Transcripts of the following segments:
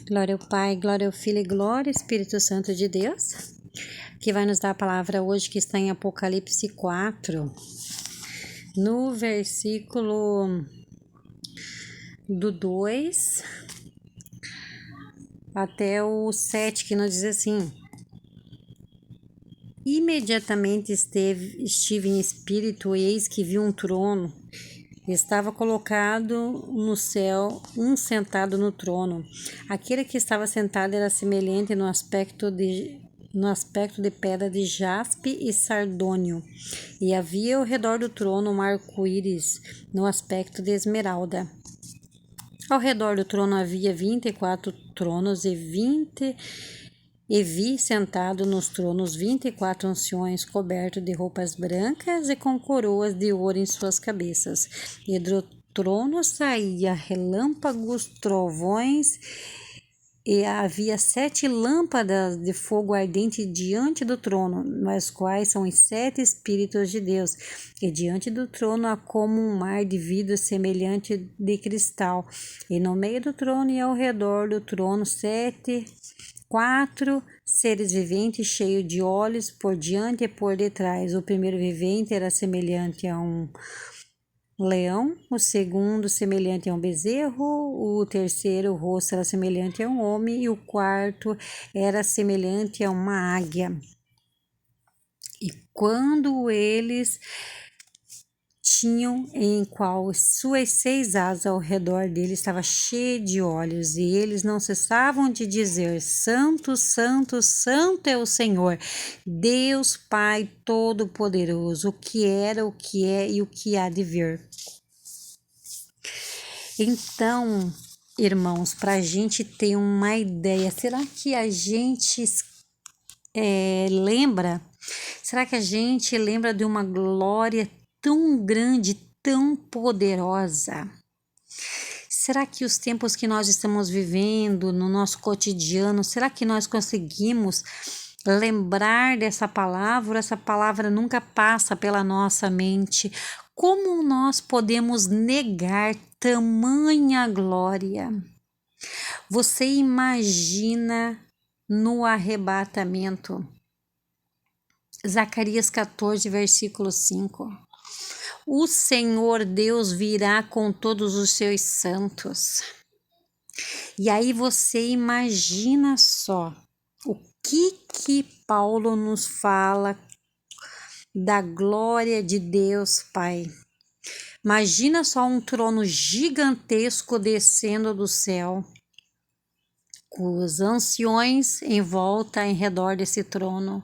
Glória ao Pai, glória ao Filho e glória ao Espírito Santo de Deus, que vai nos dar a palavra hoje, que está em Apocalipse 4, no versículo do 2 até o 7, que nos diz assim: Imediatamente estive em espírito, e eis que vi um trono. Estava colocado no céu um sentado no trono. Aquele que estava sentado era semelhante no aspecto de pedra de jaspe e sardônio, e havia ao redor do trono um arco-íris no aspecto de esmeralda. Ao redor do trono havia 24 tronos e vi sentado nos tronos 24 anciões cobertos de roupas brancas e com coroas de ouro em suas cabeças. E do trono saía relâmpagos, trovões, e havia 7 lâmpadas de fogo ardente diante do trono, nas quais são os 7 Espíritos de Deus. E diante do trono há como um mar de vidro semelhante de cristal. E no meio do trono e ao redor do trono 4 seres viventes cheios de olhos por diante e por detrás. O primeiro vivente era semelhante a um leão, o segundo semelhante a um bezerro, o terceiro o rosto era semelhante a um homem e o quarto era semelhante a uma águia. E quando eles tinham em qual suas 6 asas ao redor dele estava cheio de olhos, e eles não cessavam de dizer: Santo, Santo, Santo é o Senhor, Deus Pai Todo-Poderoso, o que era, o que é e o que há de vir. Então, irmãos, para a gente ter uma ideia, será que a gente lembra? Será que a gente lembra de uma glória tão grande, tão poderosa? Será que os tempos que nós estamos vivendo no nosso cotidiano, será que nós conseguimos lembrar dessa palavra? Essa palavra nunca passa pela nossa mente. Como nós podemos negar tamanha glória? Você imagina no arrebatamento? Zacarias 14, versículo 5. O Senhor Deus virá com todos os seus santos. E aí você imagina só o que Paulo nos fala da glória de Deus Pai. Imagina só um trono gigantesco descendo do céu, com os anciões em volta, em redor desse trono.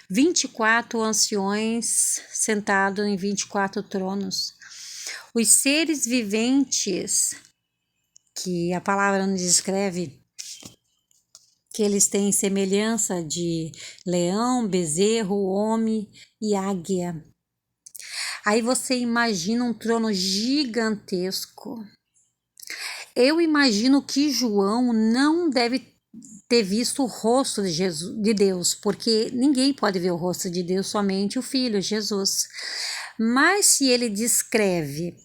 24 anciões sentados em 24 tronos. Os seres viventes, que a palavra nos descreve, que eles têm semelhança de leão, bezerro, homem e águia. Aí você imagina um trono gigantesco. Eu imagino que João não deve ter visto o rosto de Deus, porque ninguém pode ver o rosto de Deus, somente o Filho, Jesus. Mas se ele descreve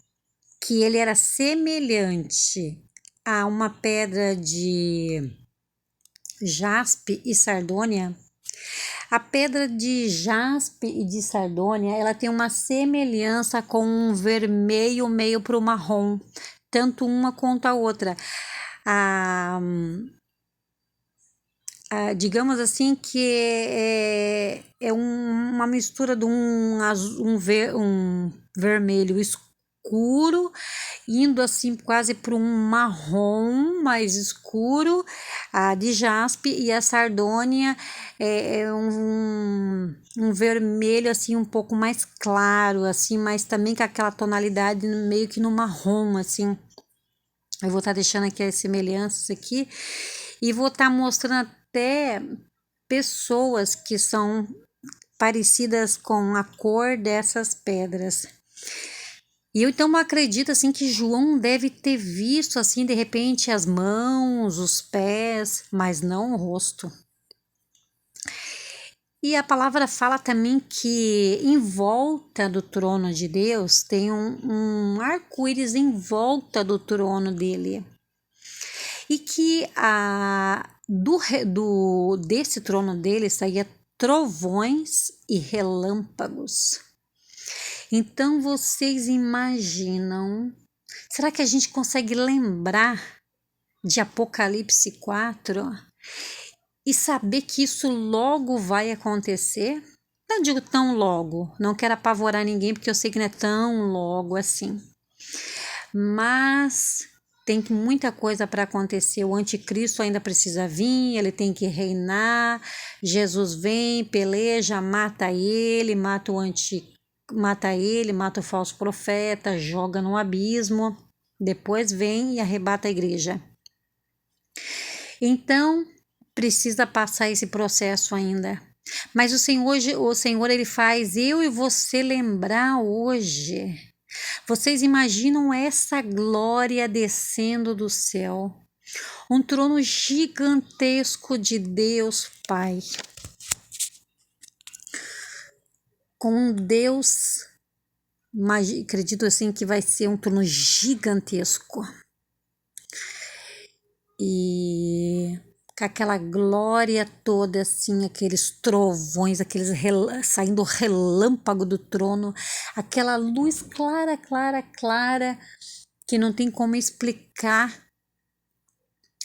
que ele era semelhante a uma pedra de jaspe e sardônia, a pedra de jaspe e de sardônia, ela tem uma semelhança com um vermelho meio para o marrom, tanto uma quanto a outra. Digamos assim que é uma mistura de um vermelho escuro, indo assim quase para um marrom mais escuro, a de jaspe, e a sardônia é um vermelho assim um pouco mais claro, assim, mas também com aquela tonalidade meio que no marrom, assim. Eu vou estar deixando aqui as semelhanças aqui e vou estar mostrando até pessoas que são parecidas com a cor dessas pedras. E eu então acredito assim que João deve ter visto assim de repente as mãos, os pés, mas não o rosto. E a palavra fala também que em volta do trono de Deus tem um arco-íris em volta do trono dele. e que desse trono dele saía trovões e relâmpagos. Então vocês imaginam, será que a gente consegue lembrar de Apocalipse 4 e saber que isso logo vai acontecer? Não digo tão logo, não quero apavorar ninguém, porque eu sei que não é tão logo assim. Mas tem muita coisa para acontecer. O anticristo ainda precisa vir, ele tem que reinar. Jesus vem, peleja, mata ele, mata o falso profeta, joga no abismo. Depois vem e arrebata a igreja. Então, precisa passar esse processo ainda. Mas o Senhor ele faz eu e você lembrar hoje. Vocês imaginam essa glória descendo do céu? Um trono gigantesco de Deus Pai. Com um Deus, acredito assim que vai ser um trono gigantesco. E com aquela glória toda, assim, aqueles trovões, saindo relâmpago do trono, aquela luz clara, que não tem como explicar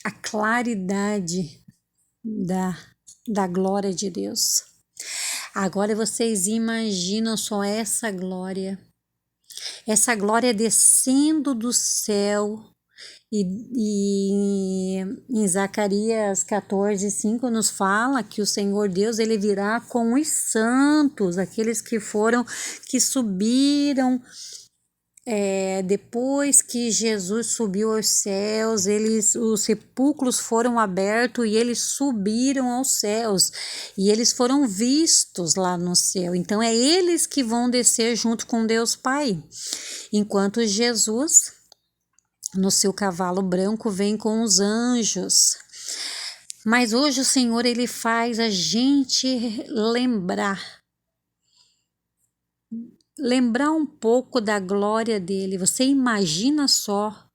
a claridade da glória de Deus. Agora vocês imaginam só essa glória descendo do céu. E em Zacarias 14:5 nos fala que o Senhor Deus ele virá com os santos, aqueles que subiram depois que Jesus subiu aos céus, os sepulcros foram abertos e eles subiram aos céus e eles foram vistos lá no céu. Então é eles que vão descer junto com Deus Pai, enquanto Jesus no seu cavalo branco vem com os anjos. Mas hoje o Senhor ele faz a gente lembrar um pouco da glória dele. Você imagina só,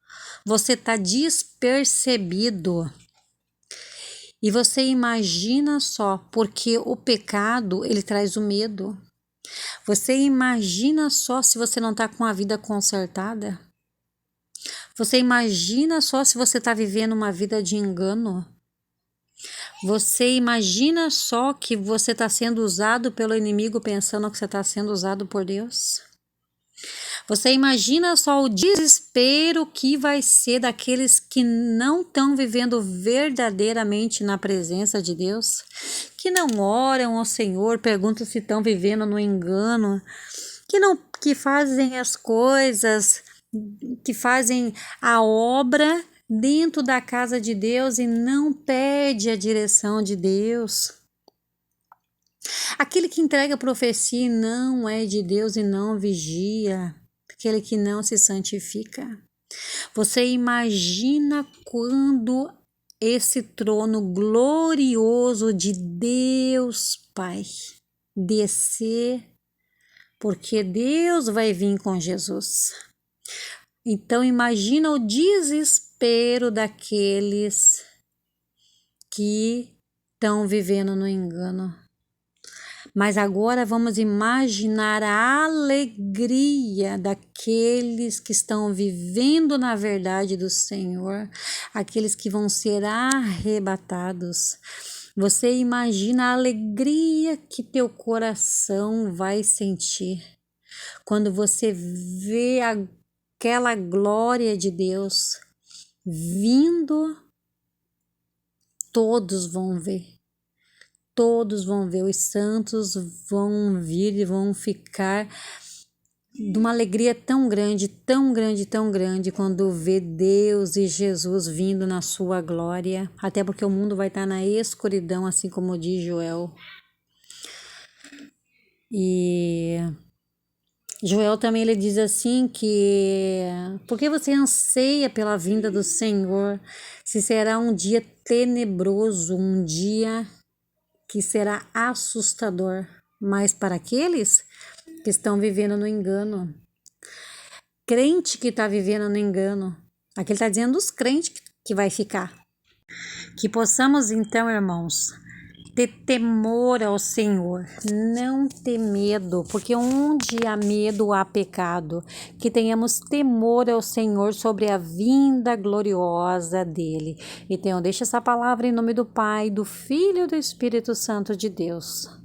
você tá despercebido. E você imagina só, porque o pecado ele traz o medo. Você imagina só se você não tá com a vida consertada. Você imagina só se você está vivendo uma vida de engano? Você imagina só que você está sendo usado pelo inimigo pensando que você está sendo usado por Deus? Você imagina só o desespero que vai ser daqueles que não estão vivendo verdadeiramente na presença de Deus? Que não oram ao Senhor, perguntam se estão vivendo no engano, que fazem as coisas, que fazem a obra dentro da casa de Deus e não pede a direção de Deus. Aquele que entrega profecia e não é de Deus e não vigia, aquele que não se santifica. Você imagina quando esse trono glorioso de Deus Pai descer, porque Deus vai vir com Jesus. Então imagina o desespero daqueles que estão vivendo no engano. Mas agora vamos imaginar a alegria daqueles que estão vivendo na verdade do Senhor, aqueles que vão ser arrebatados. Você imagina a alegria que teu coração vai sentir quando você vê aquela glória de Deus vindo. Todos vão ver, os santos vão vir e vão ficar de uma alegria tão grande, quando vê Deus e Jesus vindo na sua glória, até porque o mundo vai estar na escuridão, assim como diz Joel. E Joel também ele diz assim que porque você anseia pela vinda do Senhor, se será um dia tenebroso, um dia que será assustador, mas para aqueles que estão vivendo no engano, crente que está vivendo no engano, aqui ele está dizendo dos crentes que vai ficar. Que possamos então, irmãos, ter temor ao Senhor, não ter medo, porque onde há medo há pecado. Que tenhamos temor ao Senhor sobre a vinda gloriosa dele. Então, deixa essa palavra em nome do Pai, do Filho e do Espírito Santo de Deus.